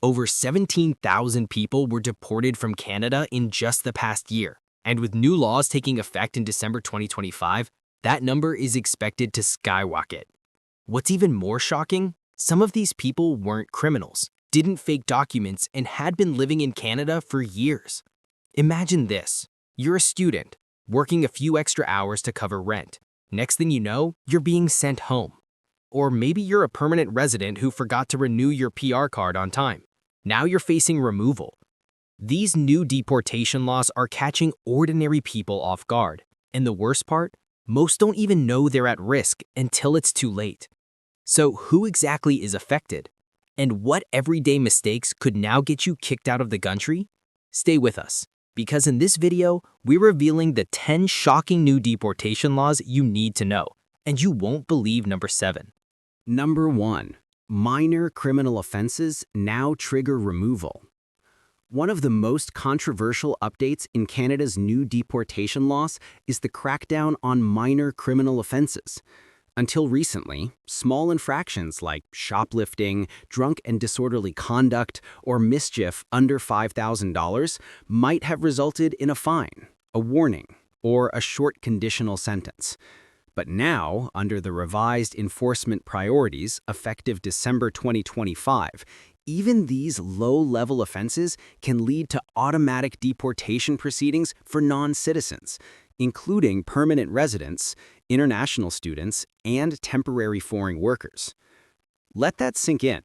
Over 17,000 people were deported from Canada in just the past year. And with new laws taking effect in December 2025, that number is expected to skyrocket. What's even more shocking? Some of these people weren't criminals, didn't fake documents, and had been living in Canada for years. Imagine this. You're a student, working a few extra hours to cover rent. Next thing you know, you're being sent home. Or maybe you're a permanent resident who forgot to renew your PR card on time. Now you're facing removal. These new deportation laws are catching ordinary people off guard. And the worst part? Most don't even know they're at risk until it's too late. So who exactly is affected? And what everyday mistakes could now get you kicked out of the country? Stay with us, because in this video, we're revealing the 10 shocking new deportation laws you need to know, and you won't believe number 7. Number 1. Minor criminal offenses now trigger removal. One of the most controversial updates in Canada's new deportation laws is the crackdown on minor criminal offenses. Until recently, small infractions like shoplifting, drunk and disorderly conduct, or mischief under $5,000 might have resulted in a fine, a warning, or a short conditional sentence. But now, under the revised enforcement priorities effective December 2025, even these low-level offenses can lead to automatic deportation proceedings for non-citizens, including permanent residents, international students, and temporary foreign workers. Let that sink in.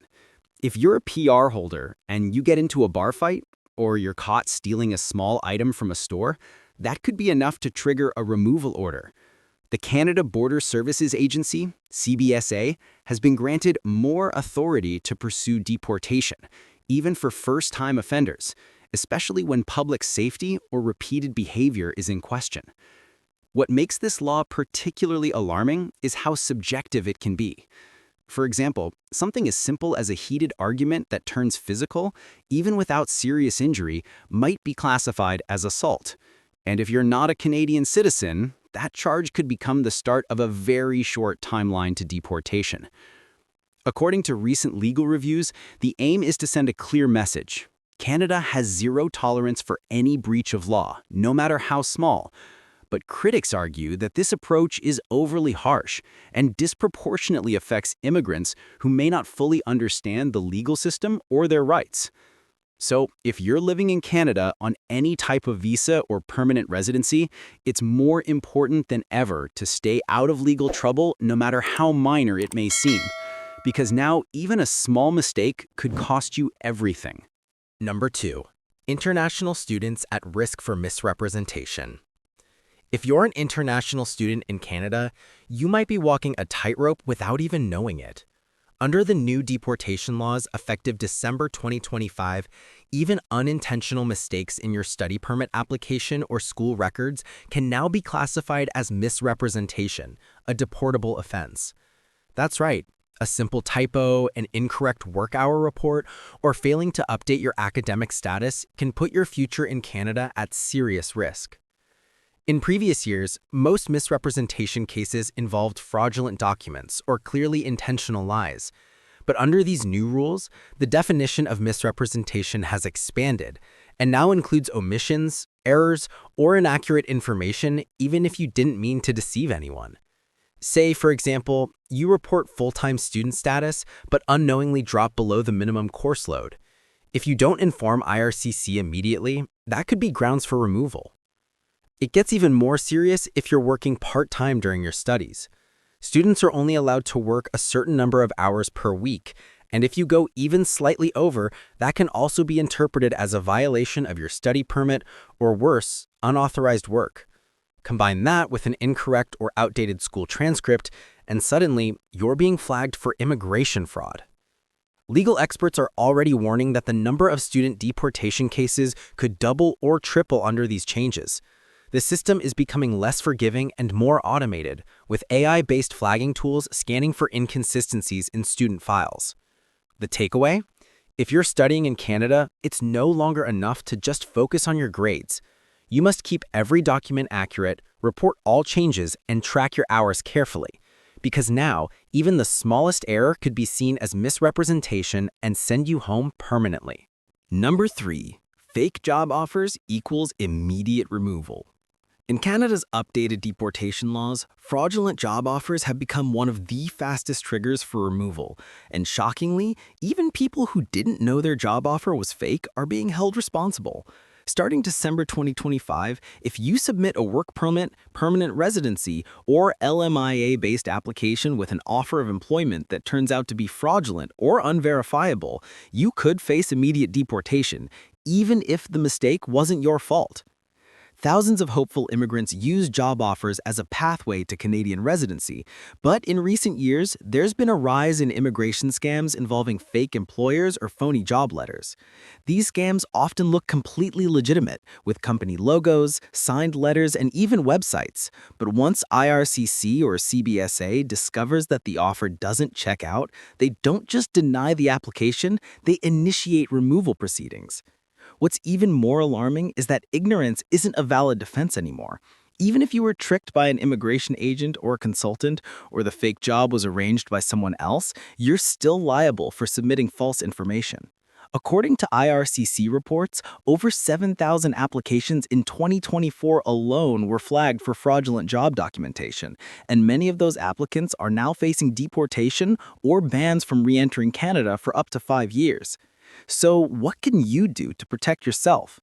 If you're a PR holder and you get into a bar fight, or you're caught stealing a small item from a store, that could be enough to trigger a removal order. The Canada Border Services Agency, CBSA, has been granted more authority to pursue deportation, even for first-time offenders, especially when public safety or repeated behavior is in question. What makes this law particularly alarming is how subjective it can be. For example, something as simple as a heated argument that turns physical, even without serious injury, might be classified as assault. And if you're not a Canadian citizen, that charge could become the start of a very short timeline to deportation. According to recent legal reviews, the aim is to send a clear message. Canada has zero tolerance for any breach of law, no matter how small. But critics argue that this approach is overly harsh and disproportionately affects immigrants who may not fully understand the legal system or their rights. So, if you're living in Canada on any type of visa or permanent residency, it's more important than ever to stay out of legal trouble no matter how minor it may seem. Because now, even a small mistake could cost you everything. Number 2. International students at risk for misrepresentation. If you're an international student in Canada, you might be walking a tightrope without even knowing it. Under the new deportation laws effective December 2025, even unintentional mistakes in your study permit application or school records can now be classified as misrepresentation, a deportable offense. That's right, a simple typo, an incorrect work hour report, or failing to update your academic status can put your future in Canada at serious risk. In previous years, most misrepresentation cases involved fraudulent documents or clearly intentional lies. But under these new rules, the definition of misrepresentation has expanded and now includes omissions, errors, or inaccurate information even if you didn't mean to deceive anyone. Say, for example, you report full-time student status but unknowingly drop below the minimum course load. If you don't inform IRCC immediately, that could be grounds for removal. It gets even more serious if you're working part-time during your studies. Students are only allowed to work a certain number of hours per week, and if you go even slightly over, that can also be interpreted as a violation of your study permit or worse, unauthorized work. Combine that with an incorrect or outdated school transcript, and suddenly you're being flagged for immigration fraud. Legal experts are already warning that the number of student deportation cases could double or triple under these changes. The system is becoming less forgiving and more automated, with AI-based flagging tools scanning for inconsistencies in student files. The takeaway? If you're studying in Canada, it's no longer enough to just focus on your grades. You must keep every document accurate, report all changes, and track your hours carefully. because now even the smallest error could be seen as misrepresentation and send you home permanently. Number 3. Fake job offers equals immediate removal. In Canada's updated deportation laws, fraudulent job offers have become one of the fastest triggers for removal, and shockingly, even people who didn't know their job offer was fake are being held responsible. Starting December 2025, if you submit a work permit, permanent residency, or LMIA-based application with an offer of employment that turns out to be fraudulent or unverifiable, you could face immediate deportation, even if the mistake wasn't your fault. Thousands of hopeful immigrants use job offers as a pathway to Canadian residency, but in recent years, there's been a rise in immigration scams involving fake employers or phony job letters. These scams often look completely legitimate, with company logos, signed letters, and even websites. But once IRCC or CBSA discovers that the offer doesn't check out, they don't just deny the application, they initiate removal proceedings. What's even more alarming is that ignorance isn't a valid defense anymore. Even if you were tricked by an immigration agent or a consultant, or the fake job was arranged by someone else, you're still liable for submitting false information. According to IRCC reports, over 7,000 applications in 2024 alone were flagged for fraudulent job documentation, and many of those applicants are now facing deportation or bans from re-entering Canada for up to 5 years. So what can you do to protect yourself?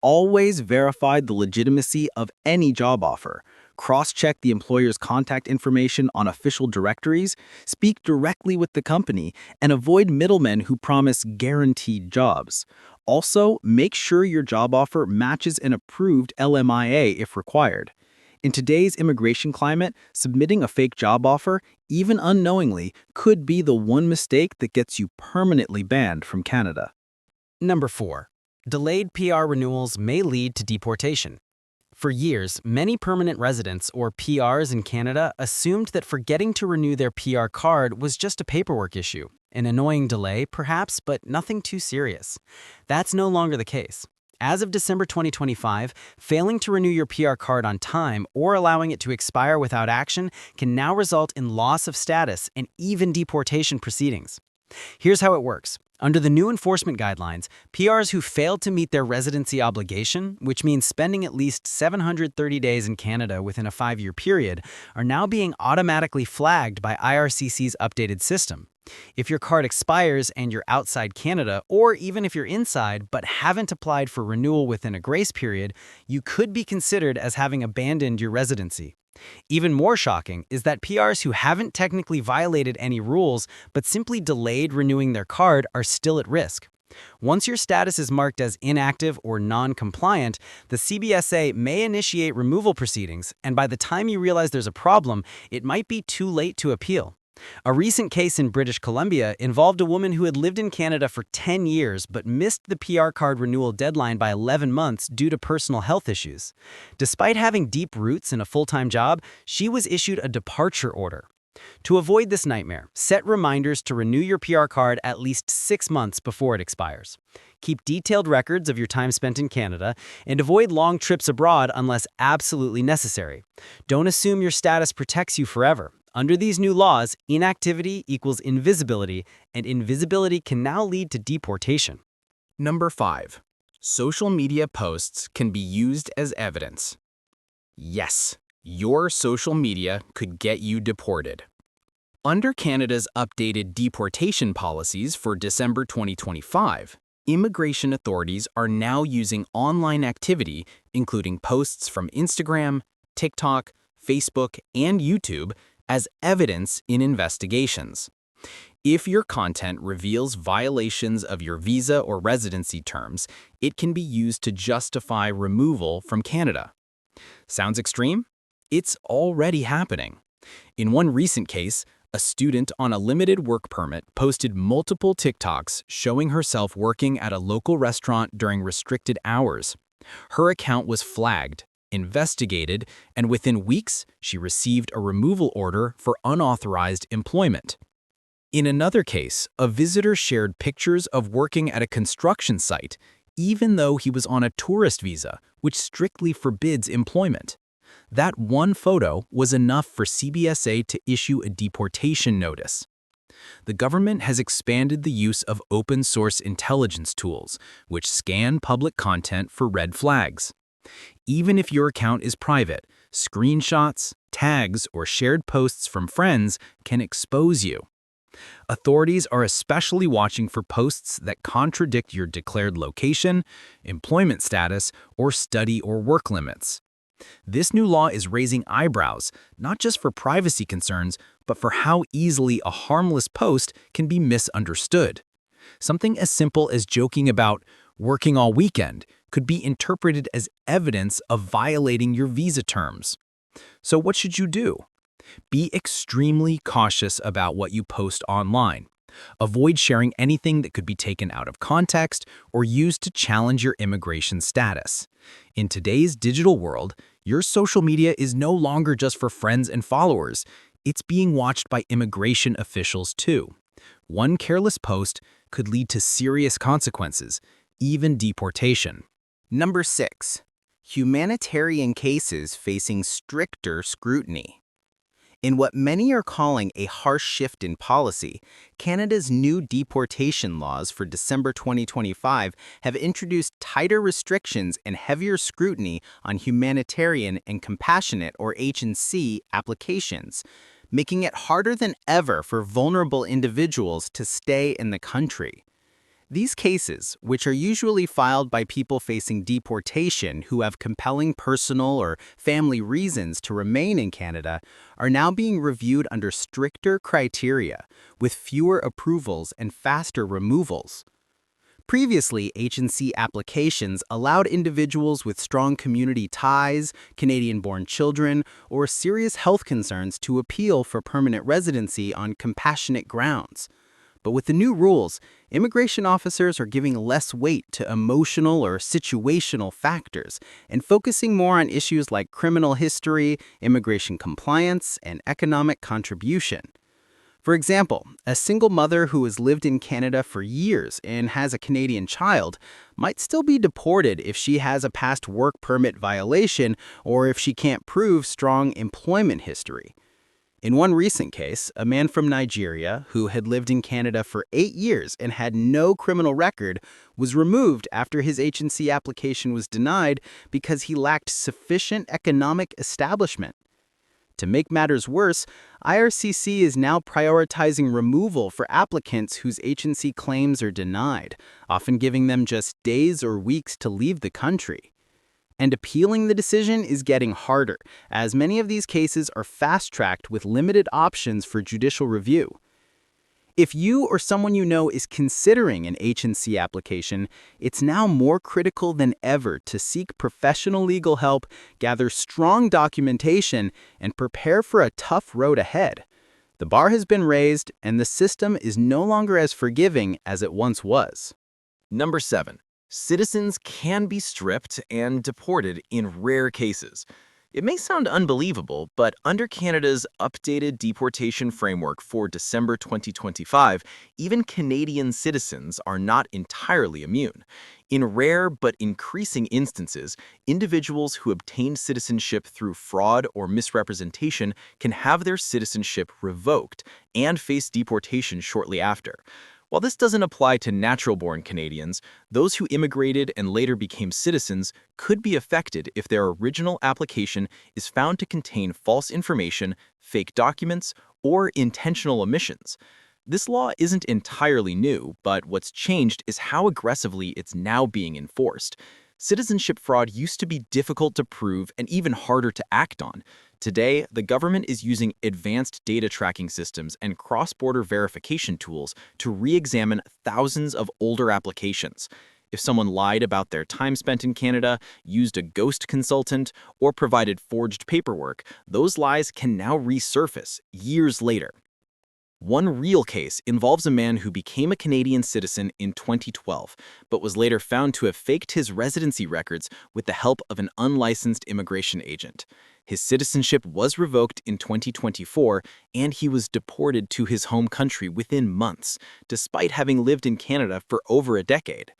Always verify the legitimacy of any job offer. Cross-check the employer's contact information on official directories, speak directly with the company, and avoid middlemen who promise guaranteed jobs. Also, make sure your job offer matches an approved LMIA if required. In today's immigration climate, submitting a fake job offer, even unknowingly, could be the one mistake that gets you permanently banned from Canada. Number 4. Delayed PR renewals may lead to deportation. For years, many permanent residents, or PRs in Canada, assumed that forgetting to renew their PR card was just a paperwork issue. An annoying delay, perhaps, but nothing too serious. That's no longer the case. As of December 2025, failing to renew your PR card on time or allowing it to expire without action can now result in loss of status and even deportation proceedings. Here's how it works. Under the new enforcement guidelines, PRs who failed to meet their residency obligation, which means spending at least 730 days in Canada within a 5-year period, are now being automatically flagged by IRCC's updated system. If your card expires and you're outside Canada, or even if you're inside but haven't applied for renewal within a grace period, you could be considered as having abandoned your residency. Even more shocking is that PRs who haven't technically violated any rules but simply delayed renewing their card are still at risk. Once your status is marked as inactive or non-compliant, the CBSA may initiate removal proceedings, and by the time you realize there's a problem, it might be too late to appeal. A recent case in British Columbia involved a woman who had lived in Canada for 10 years but missed the PR card renewal deadline by 11 months due to personal health issues. Despite having deep roots in a full-time job, she was issued a departure order. To avoid this nightmare, set reminders to renew your PR card at least 6 months before it expires. Keep detailed records of your time spent in Canada, and avoid long trips abroad unless absolutely necessary. Don't assume your status protects you forever. Under these new laws, inactivity equals invisibility, and invisibility can now lead to deportation. Number 5. Social media posts can be used as evidence. Yes, your social media could get you deported. Under Canada's updated deportation policies for December 2025, immigration authorities are now using online activity, including posts from Instagram, TikTok, Facebook, and YouTube, as evidence in investigations. If your content reveals violations of your visa or residency terms, it can be used to justify removal from Canada. Sounds extreme? It's already happening. In one recent case, a student on a limited work permit posted multiple TikToks showing herself working at a local restaurant during restricted hours. Her account was flagged, investigated, and within weeks, she received a removal order for unauthorized employment. In another case, a visitor shared pictures of working at a construction site, even though he was on a tourist visa, which strictly forbids employment. That one photo was enough for CBSA to issue a deportation notice. The government has expanded the use of open-source intelligence tools, which scan public content for red flags. Even if your account is private, screenshots, tags, or shared posts from friends can expose you. Authorities are especially watching for posts that contradict your declared location, employment status, or study or work limits. This new law is raising eyebrows, not just for privacy concerns, but for how easily a harmless post can be misunderstood. Something as simple as joking about working all weekend could be interpreted as evidence of violating your visa terms. So what should you do? Be extremely cautious about what you post online. Avoid sharing anything that could be taken out of context or used to challenge your immigration status. In today's digital world, your social media is no longer just for friends and followers. It's being watched by immigration officials too. One careless post could lead to serious consequences, even deportation. Number 6. Humanitarian cases facing stricter scrutiny. In what many are calling a harsh shift in policy, Canada's new deportation laws for December 2025 have introduced tighter restrictions and heavier scrutiny on humanitarian and compassionate or H&C applications, making it harder than ever for vulnerable individuals to stay in the country. These cases, which are usually filed by people facing deportation who have compelling personal or family reasons to remain in Canada, are now being reviewed under stricter criteria, with fewer approvals and faster removals. Previously, H&C applications allowed individuals with strong community ties, Canadian-born children, or serious health concerns to appeal for permanent residency on compassionate grounds. But with the new rules, immigration officers are giving less weight to emotional or situational factors and focusing more on issues like criminal history, immigration compliance, and economic contribution. For example, a single mother who has lived in Canada for years and has a Canadian child might still be deported if she has a past work permit violation or if she can't prove strong employment history. In one recent case, a man from Nigeria who had lived in Canada for 8 years and had no criminal record was removed after his H&C application was denied because he lacked sufficient economic establishment. To make matters worse, IRCC is now prioritizing removal for applicants whose H&C claims are denied, often giving them just days or weeks to leave the country. And appealing the decision is getting harder, as many of these cases are fast-tracked with limited options for judicial review. If you or someone you know is considering an H&C application, it's now more critical than ever to seek professional legal help, gather strong documentation, and prepare for a tough road ahead. The bar has been raised, and the system is no longer as forgiving as it once was. Number 7. Citizens can be stripped and deported in rare cases. It may sound unbelievable, but under Canada's updated deportation framework for December 2025, even Canadian citizens are not entirely immune. In rare but increasing instances, individuals who obtained citizenship through fraud or misrepresentation can have their citizenship revoked and face deportation shortly after. While this doesn't apply to natural-born Canadians, those who immigrated and later became citizens could be affected if their original application is found to contain false information, fake documents, or intentional omissions. This law isn't entirely new, but what's changed is how aggressively it's now being enforced. Citizenship fraud used to be difficult to prove and even harder to act on. Today, the government is using advanced data tracking systems and cross-border verification tools to re-examine thousands of older applications. If someone lied about their time spent in Canada, used a ghost consultant, or provided forged paperwork, those lies can now resurface years later. One real case involves a man who became a Canadian citizen in 2012, but was later found to have faked his residency records with the help of an unlicensed immigration agent. His citizenship was revoked in 2024, and he was deported to his home country within months, despite having lived in Canada for over a decade.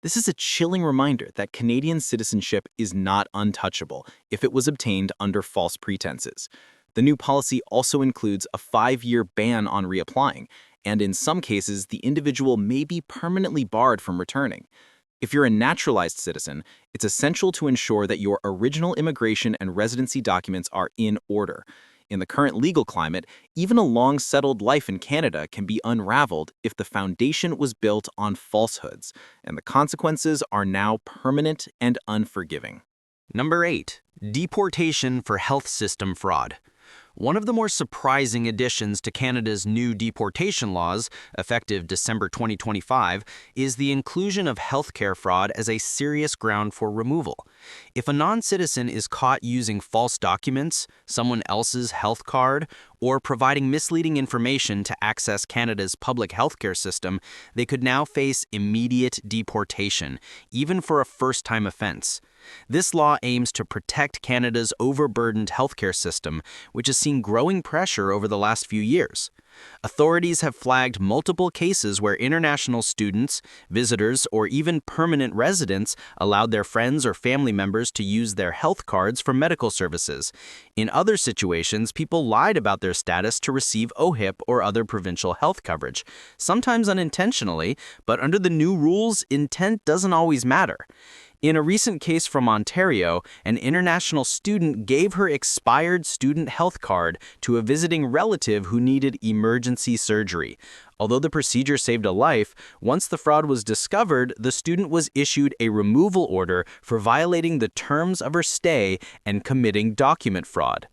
This is a chilling reminder that Canadian citizenship is not untouchable if it was obtained under false pretenses. The new policy also includes a 5-year ban on reapplying, and in some cases, the individual may be permanently barred from returning. If you're a naturalized citizen, it's essential to ensure that your original immigration and residency documents are in order. In the current legal climate, even a long-settled life in Canada can be unraveled if the foundation was built on falsehoods, and the consequences are now permanent and unforgiving. Number 8. Deportation for health system fraud. One of the more surprising additions to Canada's new deportation laws, effective December 2025, is the inclusion of healthcare fraud as a serious ground for removal. If a non-citizen is caught using false documents, someone else's health card, or providing misleading information to access Canada's public healthcare system, they could now face immediate deportation, even for a first-time offense. This law aims to protect Canada's overburdened healthcare system, which has seen growing pressure over the last few years. Authorities have flagged multiple cases where international students, visitors, or even permanent residents allowed their friends or family members to use their health cards for medical services. In other situations, people lied about their status to receive OHIP or other provincial health coverage, sometimes unintentionally, but under the new rules, intent doesn't always matter. In a recent case from Ontario, an international student gave her expired student health card to a visiting relative who needed emergency surgery. Although the procedure saved a life, once the fraud was discovered, the student was issued a removal order for violating the terms of her stay and committing document fraud.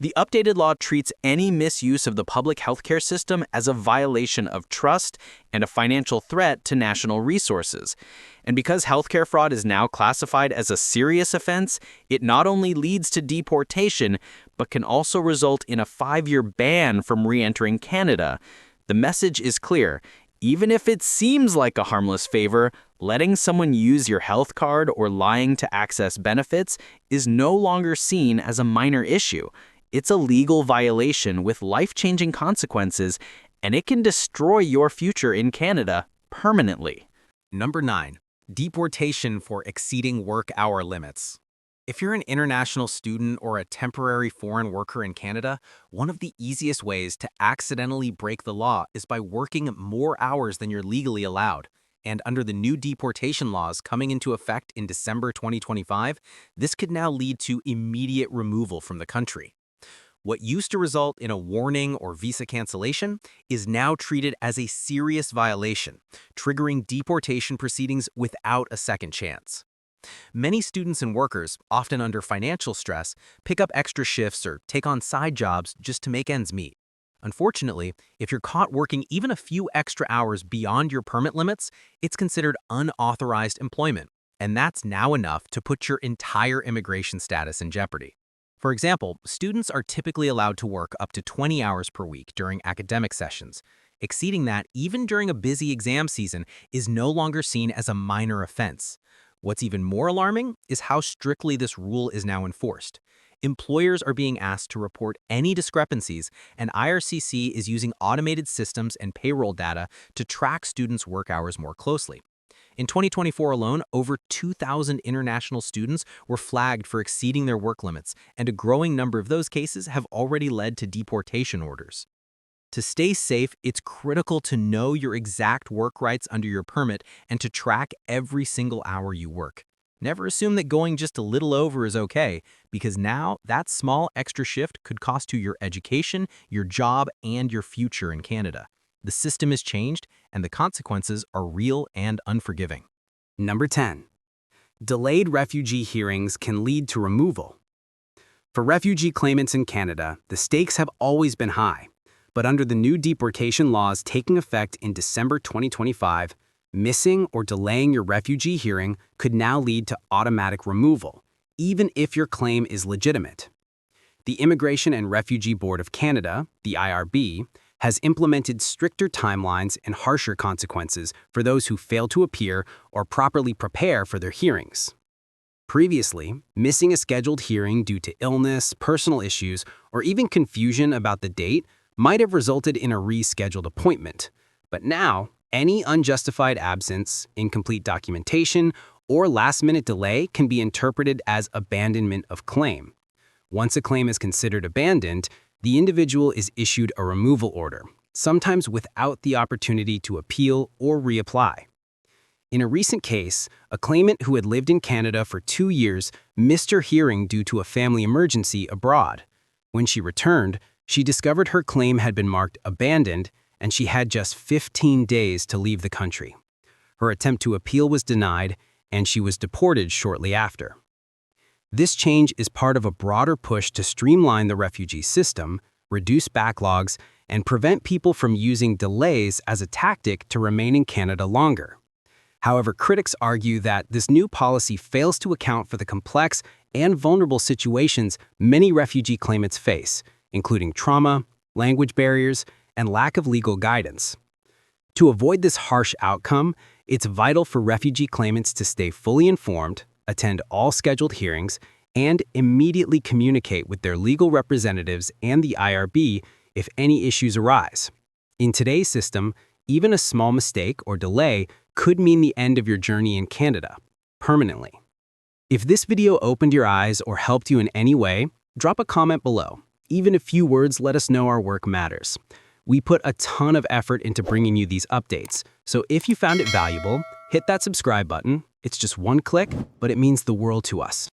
The updated law treats any misuse of the public healthcare system as a violation of trust and a financial threat to national resources. And because healthcare fraud is now classified as a serious offense, it not only leads to deportation, but can also result in a 5-year ban from re-entering Canada. The message is clear. Even if it seems like a harmless favor, letting someone use your health card or lying to access benefits is no longer seen as a minor issue. It's a legal violation with life-changing consequences, and it can destroy your future in Canada permanently. Number 9. Deportation for exceeding work hour limits. If you're an international student or a temporary foreign worker in Canada, one of the easiest ways to accidentally break the law is by working more hours than you're legally allowed. And under the new deportation laws coming into effect in December 2025, this could now lead to immediate removal from the country. What used to result in a warning or visa cancellation is now treated as a serious violation, triggering deportation proceedings without a second chance. Many students and workers, often under financial stress, pick up extra shifts or take on side jobs just to make ends meet. Unfortunately, if you're caught working even a few extra hours beyond your permit limits, it's considered unauthorized employment, and that's now enough to put your entire immigration status in jeopardy. For example, students are typically allowed to work up to 20 hours per week during academic sessions. Exceeding that, even during a busy exam season, is no longer seen as a minor offense. What's even more alarming is how strictly this rule is now enforced. Employers are being asked to report any discrepancies, and IRCC is using automated systems and payroll data to track students' work hours more closely. In 2024 alone, over 2,000 international students were flagged for exceeding their work limits, and a growing number of those cases have already led to deportation orders. To stay safe, it's critical to know your exact work rights under your permit and to track every single hour you work. Never assume that going just a little over is okay, because now that small extra shift could cost you your education, your job, and your future in Canada. The system has changed, and the consequences are real and unforgiving. Number 10. Delayed refugee hearings can lead to removal. For refugee claimants in Canada, the stakes have always been high. But under the new deportation laws taking effect in December 2025, missing or delaying your refugee hearing could now lead to automatic removal, even if your claim is legitimate. The Immigration and Refugee Board of Canada, the IRB, has implemented stricter timelines and harsher consequences for those who fail to appear or properly prepare for their hearings. Previously, missing a scheduled hearing due to illness, personal issues, or even confusion about the date might have resulted in a rescheduled appointment, but now Any unjustified absence, incomplete documentation, or last-minute delay can be interpreted as abandonment of claim. Once a claim is considered abandoned, the individual is issued a removal order, sometimes without the opportunity to appeal or reapply. In a recent case, a claimant who had lived in Canada for 2 years missed her hearing due to a family emergency abroad. When she returned, she discovered her claim had been marked abandoned and she had just 15 days to leave the country. Her attempt to appeal was denied, and she was deported shortly after. This change is part of a broader push to streamline the refugee system, reduce backlogs, and prevent people from using delays as a tactic to remain in Canada longer. However, critics argue that this new policy fails to account for the complex and vulnerable situations many refugee claimants face, including trauma, language barriers, and lack of legal guidance. To avoid this harsh outcome, it's vital for refugee claimants to stay fully informed, attend all scheduled hearings, and immediately communicate with their legal representatives and the IRB if any issues arise. In today's system, even a small mistake or delay could mean the end of your journey in Canada, permanently. If this video opened your eyes or helped you in any way, drop a comment below. Even a few words let us know our work matters. We put a ton of effort into bringing you these updates, so if you found it valuable, hit that subscribe button. It's just one click, but it means the world to us.